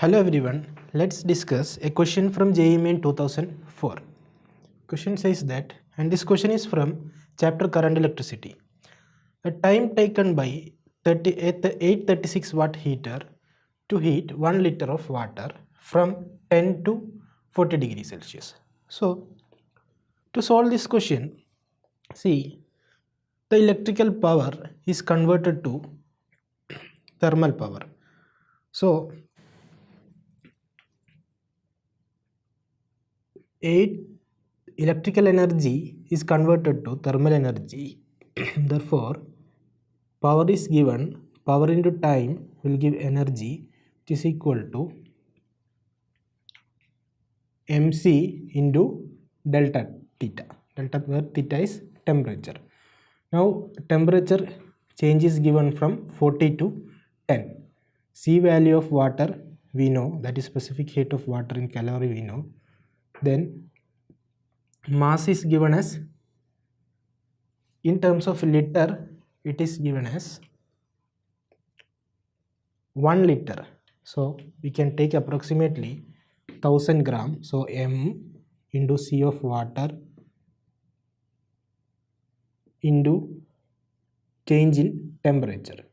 Hello everyone, let's discuss a question from JEE Main 2004. Question says that, and this question is from chapter current electricity. A time taken by 836 watt heater to heat 1 liter of water from 10 to 40 degrees Celsius. So to solve this question, see, the electrical power is converted to thermal power. So 8 electrical energy is converted to thermal energy. Therefore, power is given, power into time will give energy, which is equal to mc into delta theta. Delta where theta is temperature. Now temperature change is given from 40 to 10. C value of water we know, that is specific heat of water in calorie we know. Then mass is given as, in terms of liter, it is given as 1 liter. So we can take approximately 1000 gram. So m into C of water into change in temperature.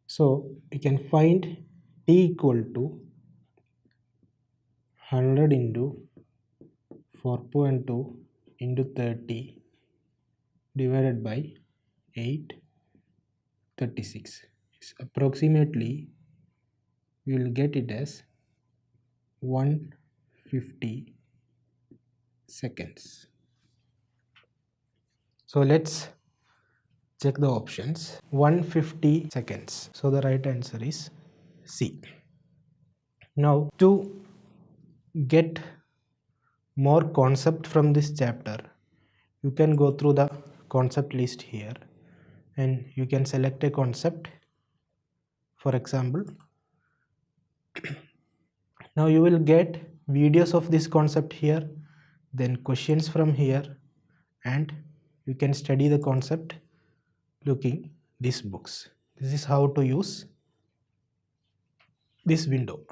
So we can find T equal to 100 into 4.2 into 30 divided by 836. Approximately we will get it as 150 seconds. So let's check the options. 150 seconds. So the right answer is C. Now to get more concept from this chapter, you can go through the concept list here and you can select a concept. For example, now you will get videos of this concept here, then questions from here, and you can study the concept looking these books. This is how to use this window.